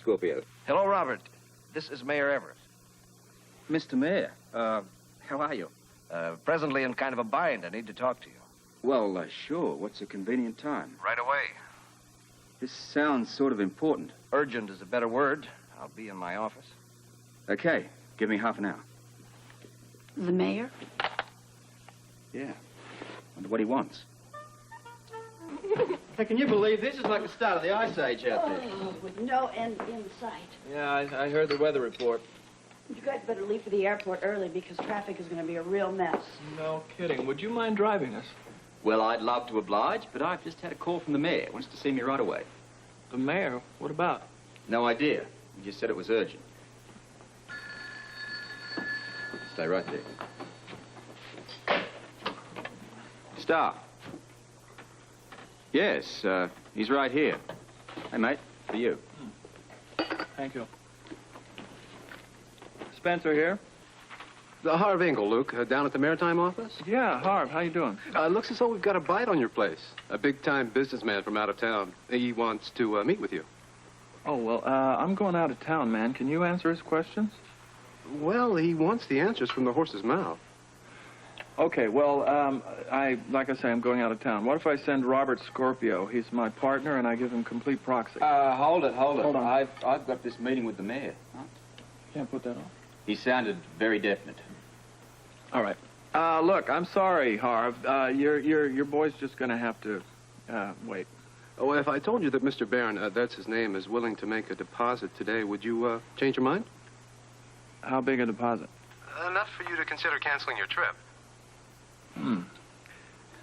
Scorpio. Hello, Robert. This is Mayor Everett. Mr. Mayor, how are you? Presently in kind of a bind. I need to talk to you. Well, sure. What's a convenient time? Right away. This sounds sort of important. Urgent is a better word. I'll be in my office. Okay, give me half an hour. The mayor? Yeah. Wonder what he wants. Hey, can you believe this is like the start of the Ice Age out there? Oh, with no end in sight. Yeah, I heard the weather report. You guys better leave for the airport early because traffic is going to be a real mess. No kidding. Would you mind driving us? Well, I'd love to oblige, but I've just had a call from the mayor. Wants to see me right away. The mayor? What about? No idea. He just said it was urgent. Stay right there. Stop. Yes, he's right here. Hey, mate, for you. Thank you. Spencer here? Harv Engel, Luke, down at the Maritime office? Yeah, Harv, how you doing? Looks as though we've got a bite on your place. A big-time businessman from out of town. He wants to meet with you. Oh, well, I'm going out of town, man. Can you answer his questions? Well, he wants the answers from the horse's mouth. Okay, well, like I say, I'm going out of town. What if I send Robert Scorpio? He's my partner, and I give him complete proxy. Hold it. Hold on. I've got this meeting with the mayor. Huh? Can't put that on. He sounded very definite. All right. Look, I'm sorry, Harv. Your boy's just gonna have to, wait. Oh, if I told you that Mr. Barron, that's his name, is willing to make a deposit today, would you, change your mind? How big a deposit? Enough for you to consider canceling your trip.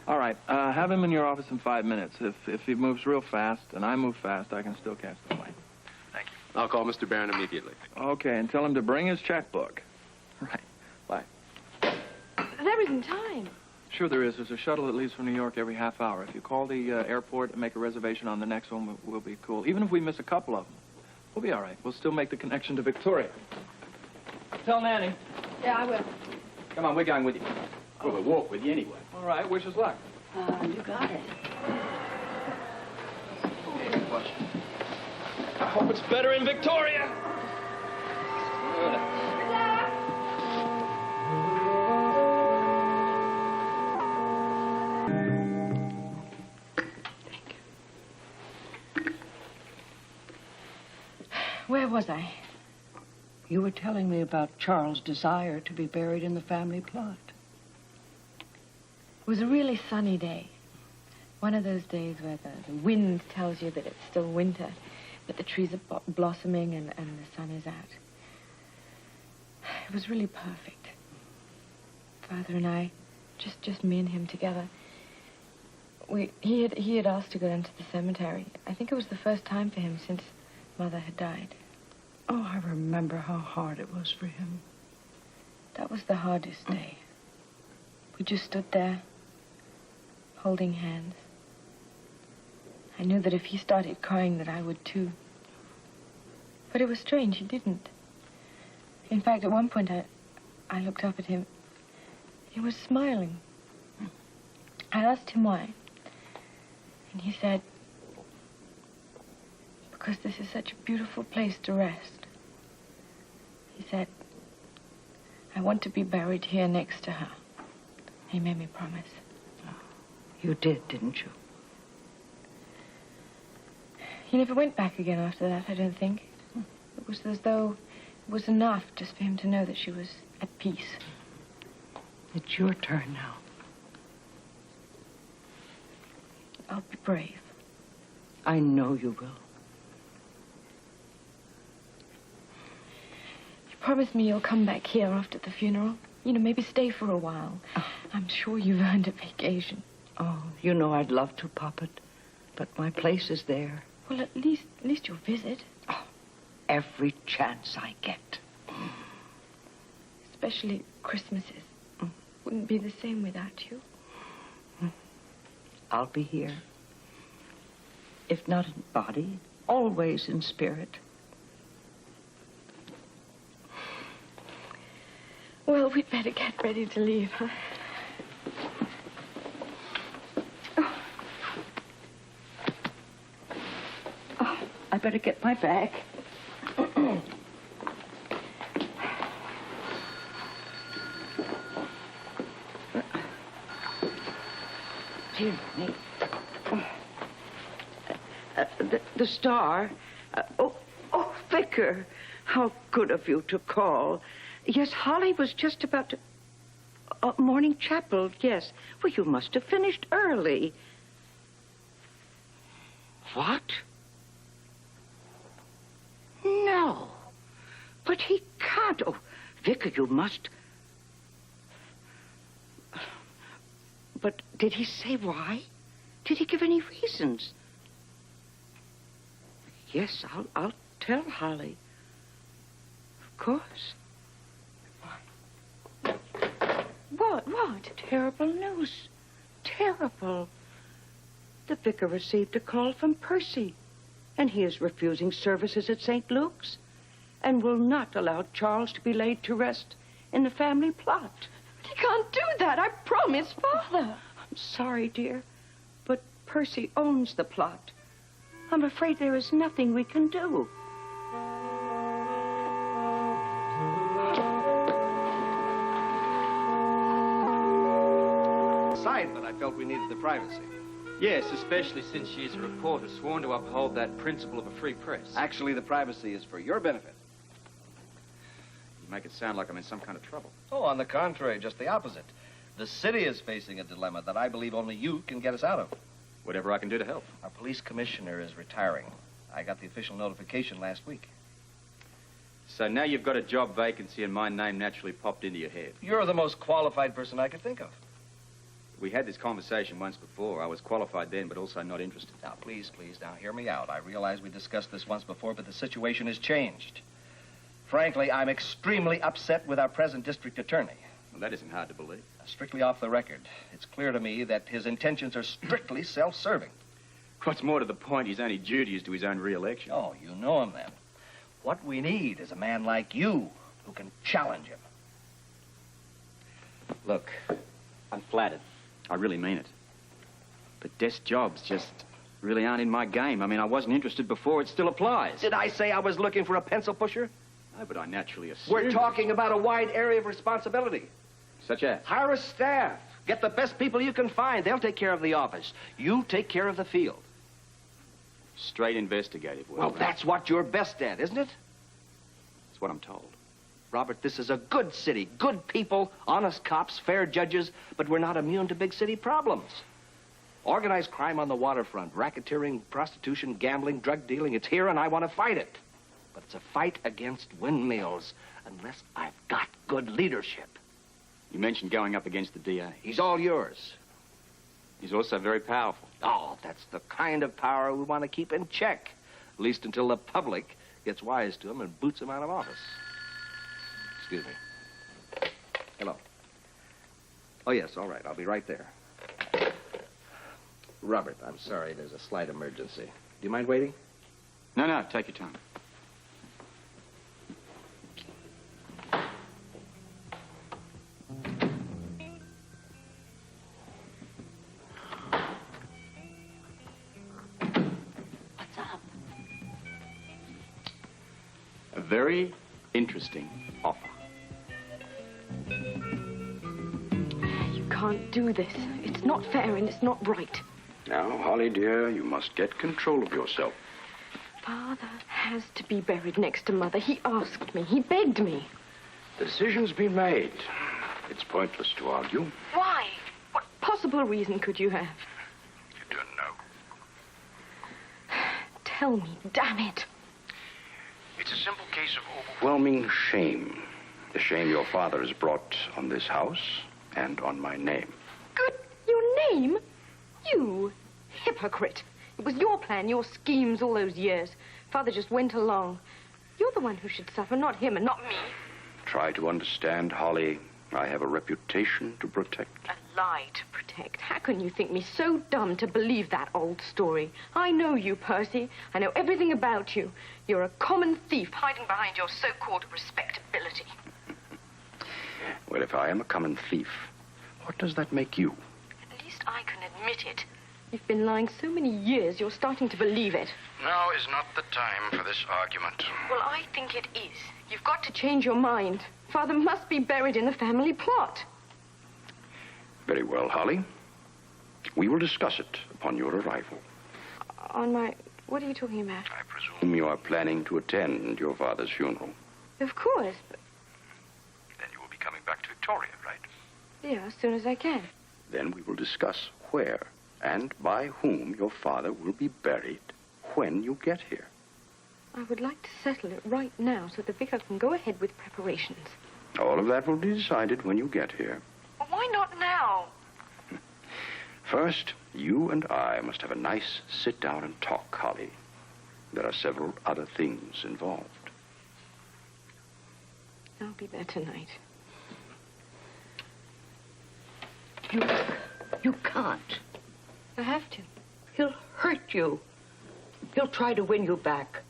All right, have him in your office in 5 minutes. If he moves real fast and I move fast, I can still catch the plane. Thank you. I'll call Mr. Barron immediately. Okay, and tell him to bring his checkbook. Right. Bye. There isn't time. Sure there is. There's a shuttle that leaves from New York every half hour. If you call the airport and make a reservation on the next one, we'll be cool. Even if we miss a couple of them, we'll be all right. We'll still make the connection to Victoria. Tell Nanny. Yeah, I will. Come on, we're going with you. Well, we'll walk with you anyway. All right, wish us luck. You got it. I hope it's better in Victoria. Where was I? You were telling me about Charles' desire to be buried in the family plot. It was a really sunny day. One of those days where the wind tells you that it's still winter, but the trees are blossoming and the sun is out. It was really perfect. Father and I, just me and him together. He had asked to go down to the cemetery. I think it was the first time for him since Mother had died. Oh, I remember how hard it was for him. That was the hardest day. We just stood there, holding hands. I knew that if he started crying that I would too. But it was strange, he didn't. In fact, at one point I looked up at him. He was smiling. I asked him why. And he said, because this is such a beautiful place to rest. He said, I want to be buried here next to her. He made me promise. You did, didn't you? He never went back again after that, I don't think. It was as though it was enough just for him to know that she was at peace. It's your turn now. I'll be brave. I know you will. You promise me you'll come back here after the funeral? You know, maybe stay for a while. Oh. I'm sure you've earned a vacation. Oh, you know I'd love to, Poppet, but my place is there. Well, at least you'll visit. Oh, every chance I get. Especially Christmases. Wouldn't be the same without you. I'll be here. If not in body, always in spirit. Well, we'd better get ready to leave, huh? Oh, I better get my bag. Here, Nick. The Star. Oh, Vicar. How good of you to call. Yes, Holly was just about to... morning chapel, yes. Well, you must have finished early. What? No. But he can't. Oh, Vicar, you must... But did he say why? Did he give any reasons? Yes, I'll tell Holly. Of course. What? Terrible news. Terrible. The vicar received a call from Percy, and he is refusing services at St. Luke's and will not allow Charles to be laid to rest in the family plot. He can't do that, I promise, Father. I'm sorry, dear, but Percy owns the plot. I'm afraid there is nothing we can do. Side, but I felt we needed the privacy. Yes, especially since she's a reporter sworn to uphold that principle of a free press. Actually, the privacy is for your benefit. You make it sound like I'm in some kind of trouble. Oh, on the contrary, just the opposite. The city is facing a dilemma that I believe only you can get us out of. Whatever I can do to help. Our police commissioner is retiring. I got the official notification last week. So now you've got a job vacancy and my name naturally popped into your head. You're the most qualified person I could think of. We had this conversation once before. I was qualified then, but also not interested. Now, please, now, hear me out. I realize we discussed this once before, but the situation has changed. Frankly, I'm extremely upset with our present district attorney. Well, that isn't hard to believe. Strictly off the record, it's clear to me that his intentions are strictly self-serving. What's more to the point, his only duty is to his own re-election. Oh, you know him then. What we need is a man like you who can challenge him. Look, I'm flattered. I really mean it. But desk jobs just really aren't in my game. I mean, I wasn't interested before. It still applies. Did I say I was looking for a pencil pusher? No, but I naturally assumed. We're talking about a wide area of responsibility. Such as? Hire a staff. Get the best people you can find. They'll take care of the office. You take care of the field. Straight investigative work. Well, right? that's what you're best at, isn't it? That's what I'm told. Robert, this is a good city. Good people, honest cops, fair judges, but we're not immune to big city problems. Organized crime on the waterfront, racketeering, prostitution, gambling, drug dealing, it's here and I want to fight it. But it's a fight against windmills unless I've got good leadership. You mentioned going up against the DA. He's all yours. He's also very powerful. Oh, that's the kind of power we want to keep in check. At least until the public gets wise to him and boots him out of office. Excuse me. Hello. Oh, yes, all right. I'll be right there. Robert, I'm sorry. There's a slight emergency. Do you mind waiting? No, take your time. What's up? A very interesting offer. You can't do this. It's not fair and it's not right. Now, Holly, dear, you must get control of yourself. Father has to be buried next to Mother. He asked me. He begged me. The decision's been made. It's pointless to argue. Why? What possible reason could you have? You don't know. Tell me, damn it. It's a simple case of overwhelming shame. The shame your father has brought on this house and on my name. Good. Your name? You hypocrite. It was your plan, your schemes all those years. Father just went along. You're the one who should suffer, not him and not me. Try to understand, Holly. I have a reputation to protect. A lie to protect. How can you think me so dumb to believe that old story? I know you, Percy. I know everything about you. You're a common thief hiding behind your so-called respectability. Well, if I am a common thief, what does that make you? At least I can admit it. You've been lying so many years, you're starting to believe it. Now is not the time for this argument. Well, I think it is. You've got to change your mind. Father must be buried in the family plot. Very well, Holly. We will discuss it upon your arrival. On my... What are you talking about? I presume you are planning to attend your father's funeral. Of course. But... Then you will be coming back to Victoria, right? Yeah, as soon as I can. Then we will discuss where and by whom your father will be buried when you get here. I would like to settle it right now so the vicar can go ahead with preparations. All of that will be decided when you get here. Why not now? First, you and I must have a nice sit down and talk, Holly. There are several other things involved. I'll be there tonight. You can't. I have to. He'll hurt you. He'll try to win you back.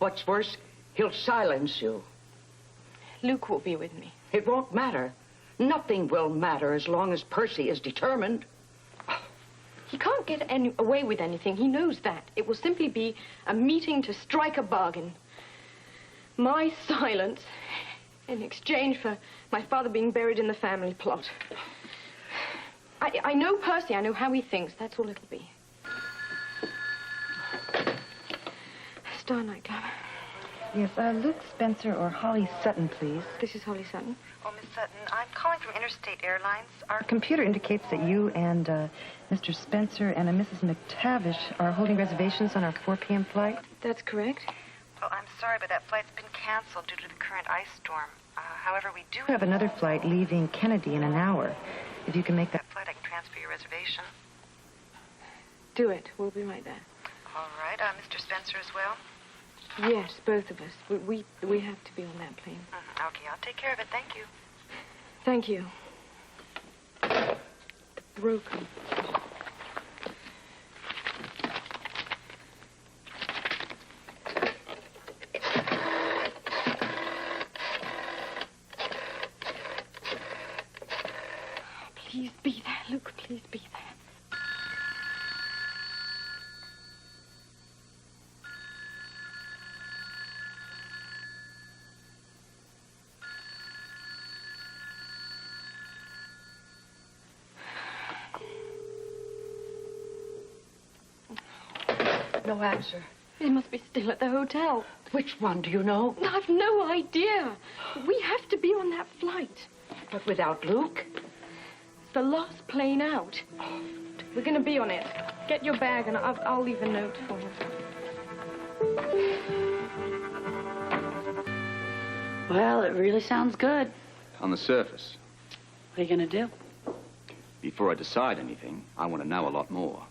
What's worse, he'll silence you. Luke will be with me. It won't matter. Nothing will matter as long as Percy is determined. He can't get away with anything. He knows that. It will simply be a meeting to strike a bargain. My silence in exchange for my father being buried in the family plot. I know Percy. I know how he thinks. That's all it'll be. Star nightclub. Yes, Luke Spencer or Holly Sutton, please. This is Holly Sutton. Oh, Miss Sutton, I'm calling from Interstate Airlines. Our The computer indicates that you and Mr. Spencer and a Mrs. McTavish are holding reservations on our 4 p.m. flight. That's correct. Oh, I'm sorry, but that flight's been canceled due to the current ice storm. However, we do We have another flight leaving Kennedy in an hour. If you can make that... flight, I can transfer your reservation. Do it. We'll be right there. All right. Mr. Spencer as well? Yes, both of us. We have to be on that plane. Mm-hmm. Okay, I'll take care of it. Thank you. Thank you. The broken. Please be there, Luke. Please be there. No answer. He must be still at the hotel. Which one, do you know? I've no idea. We have to be on that flight. But without Luke? It's the last plane out. We're going to be on it. Get your bag and I'll leave a note for you. Well, it really sounds good. On the surface. What are you going to do? Before I decide anything, I want to know a lot more.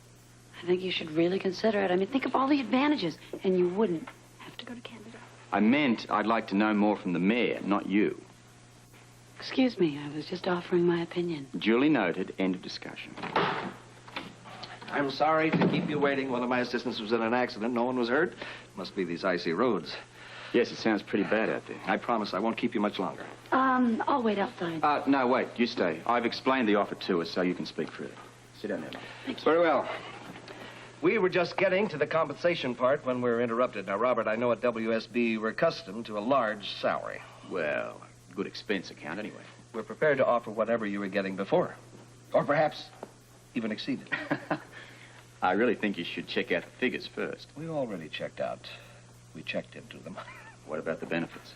I think you should really consider it. I mean, think of all the advantages, and you wouldn't have to go to Canada. I meant I'd like to know more from the mayor, not you. Excuse me, I was just offering my opinion. Duly noted. End of discussion. I'm sorry to keep you waiting. One of my assistants was in an accident. No one was hurt. Must be these icy roads. Yes, it sounds pretty bad out there. I promise I won't keep you much longer. I'll wait outside. No, wait. You stay. I've explained the offer to us, so you can speak freely. Sit down there, mate. Very well. We were just getting to the compensation part when we were interrupted. Now, Robert, I know at WSB we're accustomed to a large salary. Well, good expense account anyway. We're prepared to offer whatever you were getting before. Or perhaps even exceed it. I really think you should check out the figures first. We already checked out. We checked into them. What about the benefits?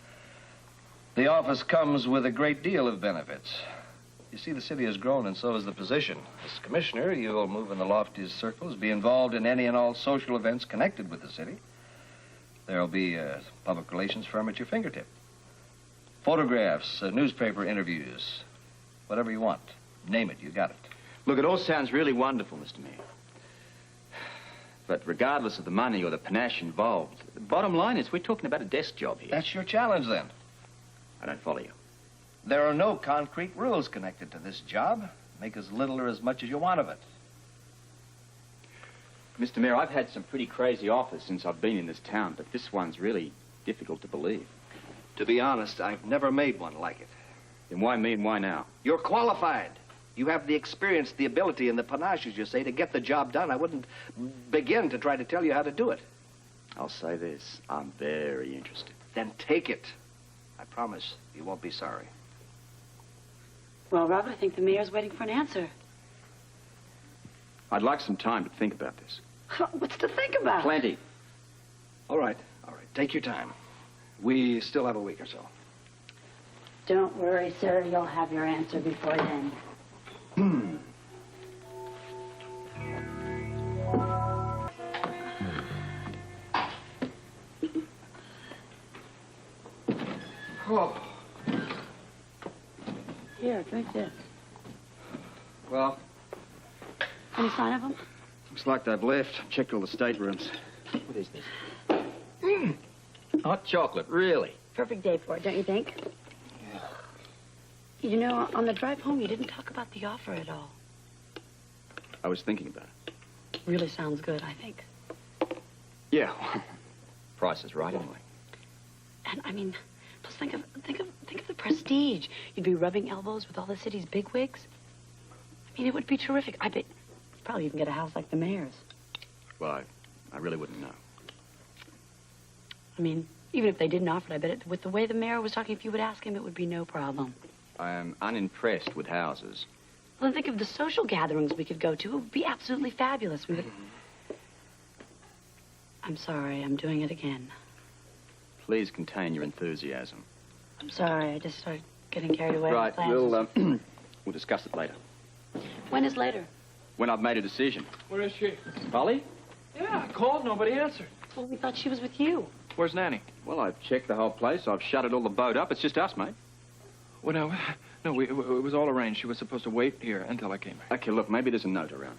The office comes with a great deal of benefits. You see, the city has grown, and so has the position. As commissioner, you'll move in the loftiest circles, be involved in any and all social events connected with the city. There'll be a public relations firm at your fingertip. Photographs, newspaper interviews, whatever you want. Name it, you got it. Look, it all sounds really wonderful, Mr. Mayor. But regardless of the money or the panache involved, the bottom line is we're talking about a desk job here. That's your challenge, then. I don't follow you. There are no concrete rules connected to this job. Make as little or as much as you want of it. Mr. Mayor, I've had some pretty crazy offers since I've been in this town, but this one's really difficult to believe. To be honest, I've never made one like it. Then why me and why now? You're qualified. You have the experience, the ability, and the panache, as you say, to get the job done. I wouldn't begin to try to tell you how to do it. I'll say this. I'm very interested. Then take it. I promise you won't be sorry. Well, Robert, I think the mayor's waiting for an answer. I'd like some time to think about this. What's to think about? Plenty. All right. Take your time. We still have a week or so. Don't worry, sir. You'll have your answer before then. Oh. Here, drink this. Well, Any sign of them? looks like they've left. Checked all the staterooms. What is this? Hot chocolate, really? Perfect day for it, don't you think? Yeah. You know, on the drive home, you didn't talk about the offer at all. I was thinking about it. Really sounds good, I think. Yeah. Price is right, anyway. And I mean, plus think of the prestige. You'd be rubbing elbows with all the city's bigwigs. I mean, it would be terrific. I bet you'd probably even get a house like the mayor's. Well, I really wouldn't know. I mean, even if they didn't offer it, I bet with the way the mayor was talking, if you would ask him, it would be no problem. I am unimpressed with houses. Well, then think of the social gatherings we could go to. It would be absolutely fabulous. We would... I'm sorry, I'm doing it again. Please contain your enthusiasm. I'm sorry, I just started getting carried away. Right, with plans. we'll discuss it later. When is later? When I've made a decision. Where is she? Polly? Yeah, I called. Nobody answered. Well, we thought she was with you. Where's Nanny? Well, I've checked the whole place. I've shuttered all the boat up. It's just us, mate. Well, no, it was all arranged. She was supposed to wait here until I came back. Okay, look, maybe there's a note around.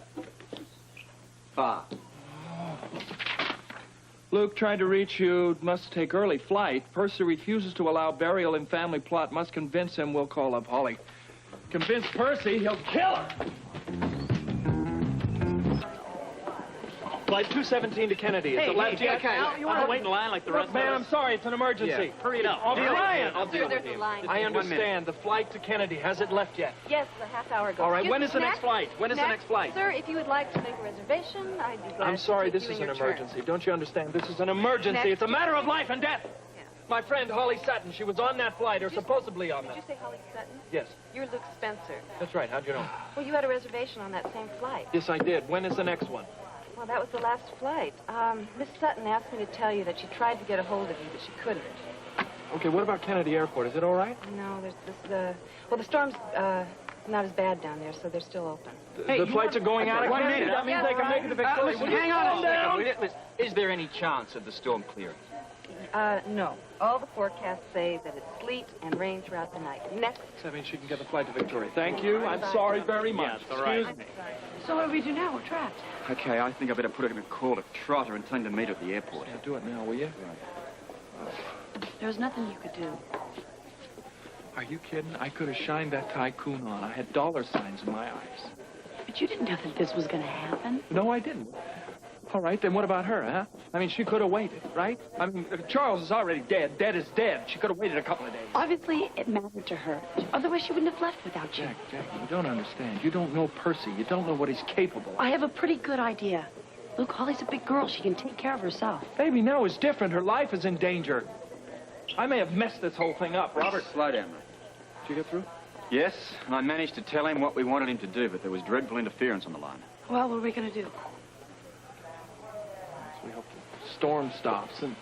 Luke tried to reach you. Must take early flight. Percy refuses to allow burial in family plot. Must convince him. We'll call up Holly. Convince Percy, he'll kill her. Flight 217 to Kennedy. Is it left yet? I'll wait in line like the rest of us. Man, I'm sorry. It's an emergency. Hurry it up. I'll deal with There's a line. I understand. The flight to Kennedy. Has it left yet? Yes, a half hour ago. All right. Excuse When me, is the next Snack? flight? When is the Snack? next flight? Sir, if you would like to make a reservation, I'd be glad I'm sorry. to This take is you an in your turn. emergency. Don't you understand? This is an emergency. Next. It's a matter of life and death. Yeah. My friend Holly Sutton. She was on that flight, or supposedly on Did that. you say Holly Sutton? Yes. You're Luke Spencer. That's right. How'd you know? Well, you had a reservation on that same flight. Yes, I did. When is the next one? Well, that was the last flight. Miss Sutton asked me to tell you that she tried to get a hold of you, but she couldn't. Okay, what about Kennedy Airport? Is it all right? No, there's this, well, the storm's, not as bad down there, so they're still open. The flights are going out. 1 minute. That means they can make it to Victoria. Listen, hang on a second. Will you? Is there any chance of the storm clearing? No. All the forecasts say that it's sleet and rain throughout the night. Next. That means she can get the flight to Victoria. Thank you. I'm sorry very much. Yeah, it's all right. Excuse me. So what do we do now? We're trapped. Okay, I think I better put in a call to Trotter and tell him to meet at the airport. Yeah, do it now, will you? There was nothing you could do. Are you kidding? I could have shined that tycoon on. I had dollar signs in my eyes. But you didn't know that this was going to happen. No, I didn't. All right, then what about her, huh? I mean, she could have waited, right? I mean, Charles is already dead. Dead is dead. She could have waited a couple of days. Obviously, it mattered to her. Otherwise, she wouldn't have left without you. Jackie, you don't understand. You don't know Percy. You don't know what he's capable of. I have a pretty good idea. Luke, Holly's a big girl. She can take care of herself. Baby, no, it's different. Her life is in danger. I may have messed this whole thing up. Robert, slow down, mate. Did you get through? Yes, I managed to tell him what we wanted him to do, but there was dreadful interference on the line. Well, what are we going to do? We hope the storm stops and